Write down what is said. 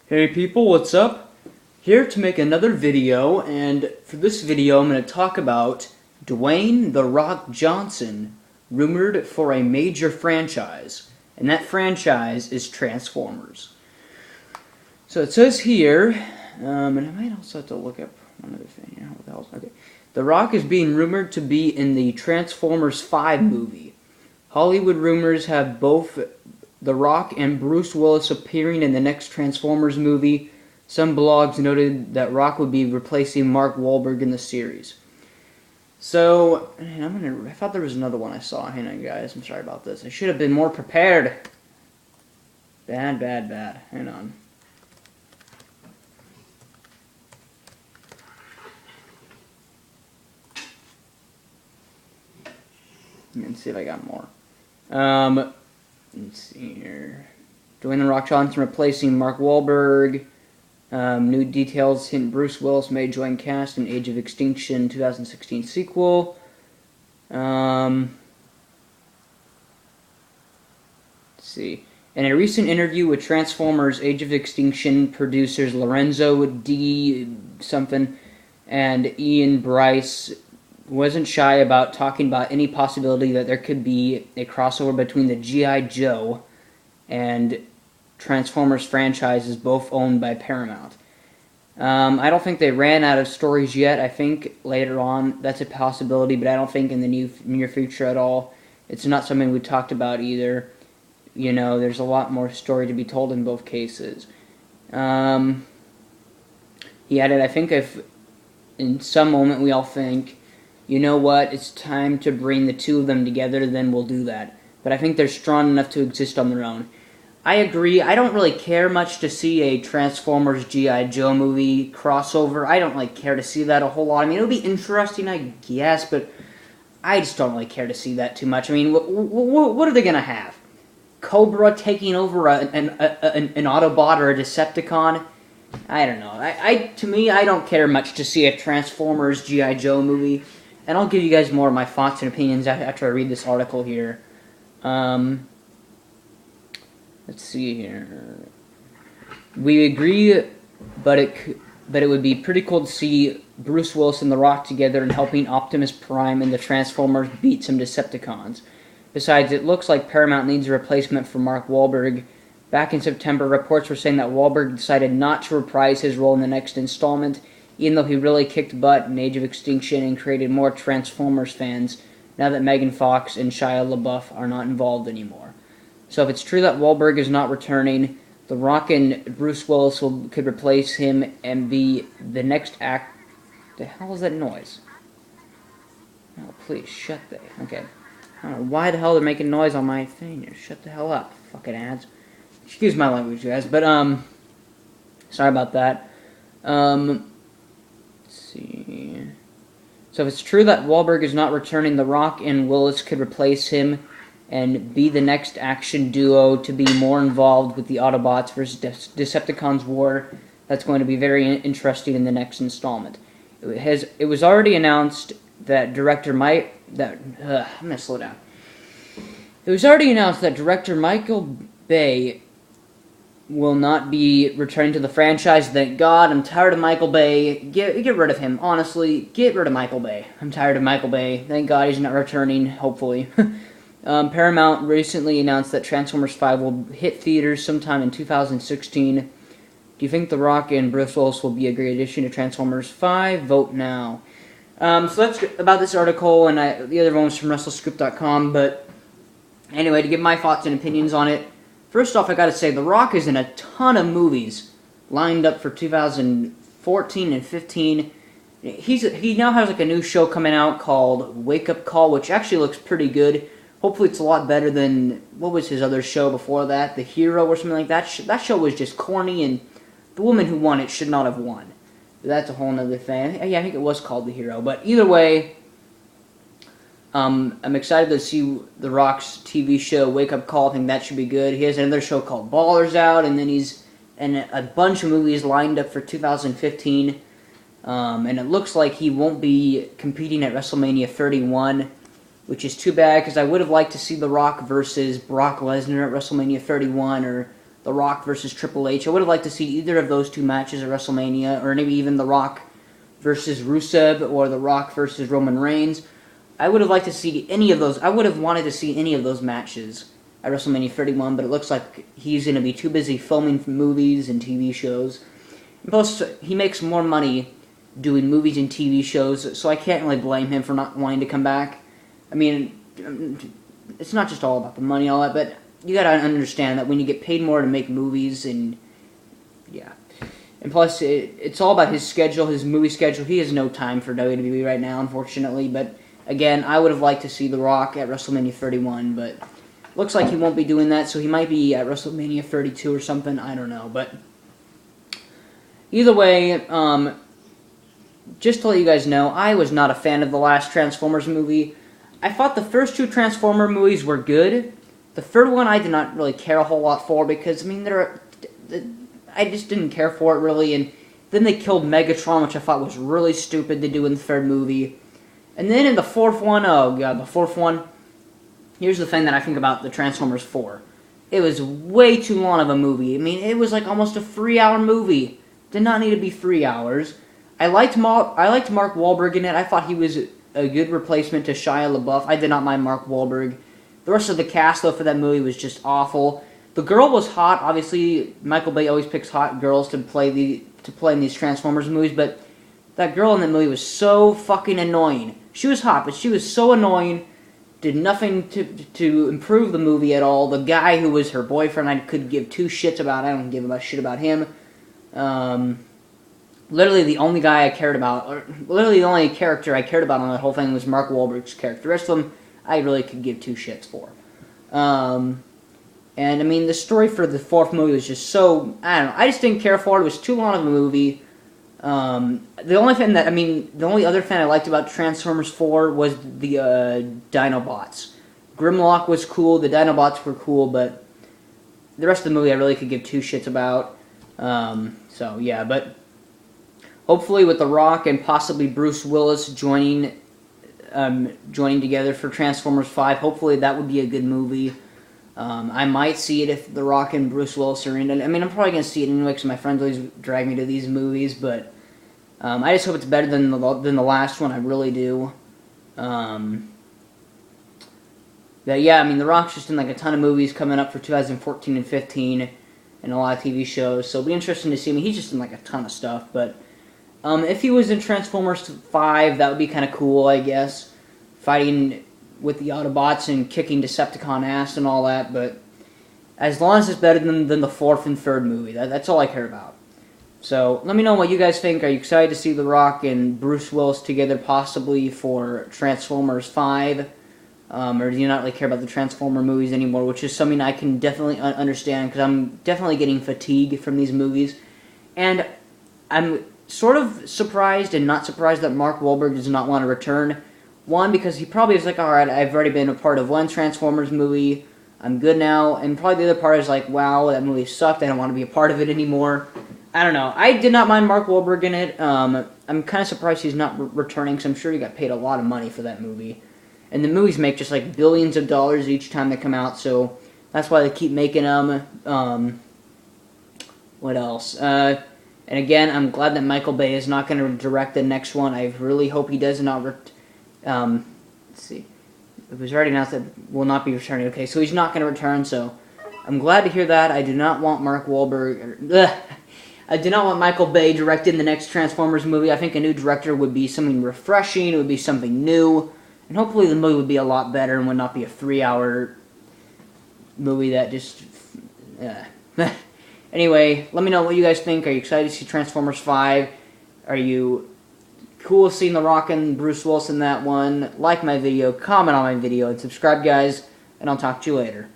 Hey people, what's up? Here to make another video, and for this video I'm going to talk about Dwayne "The Rock" Johnson, rumored for a major franchise, and that franchise is Transformers. So it says here, and I might also have to look up one other thing. What the hell's, okay. The Rock is being rumored to be in the Transformers 5 movie. Hollywood rumors have both The Rock and Bruce Willis appearing in the next Transformers movie. Some blogs noted that Rock would be replacing Mark Wahlberg in the series. So, I thought there was another one I saw. Hang on, guys. I'm sorry about this. I should have been more prepared. Bad. Hang on. Let's see if I got more. Let's see here. Dwayne "The Rock" Johnson replacing Mark Wahlberg. New details hint Bruce Willis may join cast in Age of Extinction 2016 sequel. Let's see. In a recent interview with Transformers Age of Extinction producers Lorenzo D. something and Ian Bryce wasn't shy about talking about any possibility that there could be a crossover between the G.I. Joe and Transformers franchises, both owned by Paramount. I don't think they ran out of stories yet. I think later on that's a possibility, but I don't think in the near future at all. It's not something we talked about either. You know, there's a lot more story to be told in both cases. He added, I think if in some moment we all think, you know what, it's time to bring the two of them together, then we'll do that. But I think they're strong enough to exist on their own. I agree, I don't really care much to see a Transformers G.I. Joe movie crossover. I don't really care to see that a whole lot. I mean, it would be interesting, I guess, but I just don't really care to see that too much. I mean, what are they going to have? Cobra taking over an Autobot or a Decepticon? I don't know. To me, I don't care much to see a Transformers G.I. Joe movie. And I'll give you guys more of my thoughts and opinions after I read this article here. Let's see here. We agree, but it would be pretty cool to see Bruce Willis and The Rock together and helping Optimus Prime and the Transformers beat some Decepticons. Besides, it looks like Paramount needs a replacement for Mark Wahlberg. Back in September, reports were saying that Wahlberg decided not to reprise his role in the next installment, even though he really kicked butt in Age of Extinction and created more Transformers fans, now that Megan Fox and Shia LaBeouf are not involved anymore. So if it's true that Wahlberg is not returning, The Rock and Bruce Willis could replace him and be the next act... The hell is that noise? Oh, please, shut the... Okay. I don't know why the hell they're making noise on my thing here. Shut the hell up, fucking ads. Excuse my language, guys, but, sorry about that. Let's see. So if it's true that Wahlberg is not returning, The Rock and Willis could replace him and be the next action duo to be more involved with the Autobots versus Decepticons war. That's going to be very interesting in the next installment. It was already announced that director I'm gonna slow down. It was already announced that director Michael Bay will not be returning to the franchise. Thank God. I'm tired of Michael Bay. Get rid of him. Honestly, get rid of Michael Bay. I'm tired of Michael Bay. Thank God he's not returning, hopefully. Paramount recently announced that Transformers 5 will hit theaters sometime in 2016. Do you think The Rock and Bruce Willis will be a great addition to Transformers 5? Vote now. So that's about this article, and the other one was from WrestleScoop.com, but anyway, to give my thoughts and opinions on it, first off, I gotta say, The Rock is in a ton of movies lined up for 2014 and 15. He now has like a new show coming out called Wake Up Call, which actually looks pretty good. Hopefully it's a lot better than, what was his other show before that? The Hero or something like that? That show was just corny, and the woman who won it should not have won. But that's a whole nother thing. Yeah, I think it was called The Hero. But either way, I'm excited to see The Rock's TV show, Wake Up Call. I think that should be good. He has another show called Ballers out, and then he's in a bunch of movies lined up for 2015. And it looks like he won't be competing at WrestleMania 31, which is too bad, because I would have liked to see The Rock versus Brock Lesnar at WrestleMania 31, or The Rock versus Triple H. I would have liked to see either of those two matches at WrestleMania, or maybe even The Rock versus Rusev, or The Rock versus Roman Reigns. I would have liked to see any of those. I would have wanted to see any of those matches at WrestleMania 31, but it looks like he's going to be too busy filming movies and TV shows. And plus, he makes more money doing movies and TV shows, so I can't really blame him for not wanting to come back. I mean, it's not just all about the money, all that, but you gotta understand that when you get paid more to make movies, and yeah. And plus, it's all about his schedule, his movie schedule. He has no time for WWE right now, unfortunately, but again, I would have liked to see The Rock at WrestleMania 31, but looks like he won't be doing that, so he might be at WrestleMania 32 or something, I don't know, but either way, just to let you guys know, I was not a fan of the last Transformers movie. I thought the first two Transformer movies were good. The third one I did not really care a whole lot for because, I mean, I just didn't care for it really, and then they killed Megatron, which I thought was really stupid to do in the third movie. And then in the fourth one, oh god, the fourth one, here's the thing that I think about the Transformers 4. It was way too long of a movie. I mean, it was like almost a 3-hour movie. Did not need to be 3 hours. I liked Mark Wahlberg in it. I thought he was a good replacement to Shia LaBeouf. I did not mind Mark Wahlberg. The rest of the cast, though, for that movie was just awful. The girl was hot. Obviously, Michael Bay always picks hot girls to play in these Transformers movies, but that girl in that movie was so fucking annoying. She was hot, but she was so annoying. Did nothing to improve the movie at all. The guy who was her boyfriend, I could give two shits about. I don't give a shit about him. Literally the only guy I cared about, or literally the only character I cared about on that whole thing was Mark Wahlberg's character. The rest of them, I really could give two shits for. And I mean, the story for the fourth movie was just so, I don't know, I just didn't care for it. It was too long of a movie. The only other thing I liked about Transformers 4 was the Dinobots. Grimlock was cool, the Dinobots were cool, but the rest of the movie I really could give two shits about. So yeah, but hopefully with The Rock and possibly Bruce Willis joining together for Transformers 5, hopefully that would be a good movie. I might see it if The Rock and Bruce Willis are in it. I mean, I'm probably going to see it anyway because my friends always drag me to these movies, but I just hope it's better than the last one. I really do. But yeah, I mean, The Rock's just in like a ton of movies coming up for 2014 and 15 and a lot of TV shows, so it'll be interesting to see. I mean, he's just in like a ton of stuff, but if he was in Transformers 5, that would be kind of cool, I guess. Fighting with the Autobots and kicking Decepticon ass and all that, but as long as it's better than the fourth and third movie, that's all I care about. So let me know what you guys think. Are you excited to see The Rock and Bruce Willis together possibly for Transformers 5? Or do you not really care about the Transformer movies anymore, which is something I can definitely understand because I'm definitely getting fatigue from these movies. And I'm sort of surprised and not surprised that Mark Wahlberg does not want to return. One, because he probably is like, alright, I've already been a part of one Transformers movie, I'm good now. And probably the other part is like, wow, that movie sucked, I don't want to be a part of it anymore. I don't know. I did not mind Mark Wahlberg in it. I'm kind of surprised he's not returning, because I'm sure he got paid a lot of money for that movie. And the movies make just like billions of dollars each time they come out, so that's why they keep making them. What else? And again, I'm glad that Michael Bay is not going to direct the next one. I really hope he does not. Let's see. It was already announced that will not be returning. Okay, so he's not going to return, so I'm glad to hear that. I do not want Mark Wahlberg. I do not want Michael Bay directing the next Transformers movie. I think a new director would be something refreshing. It would be something new. And hopefully the movie would be a lot better and would not be a 3-hour movie that just... Anyway, let me know what you guys think. Are you excited to see Transformers 5? Are you cool seeing The Rock and Bruce Willis in that one? Like my video, comment on my video, and subscribe, guys. And I'll talk to you later.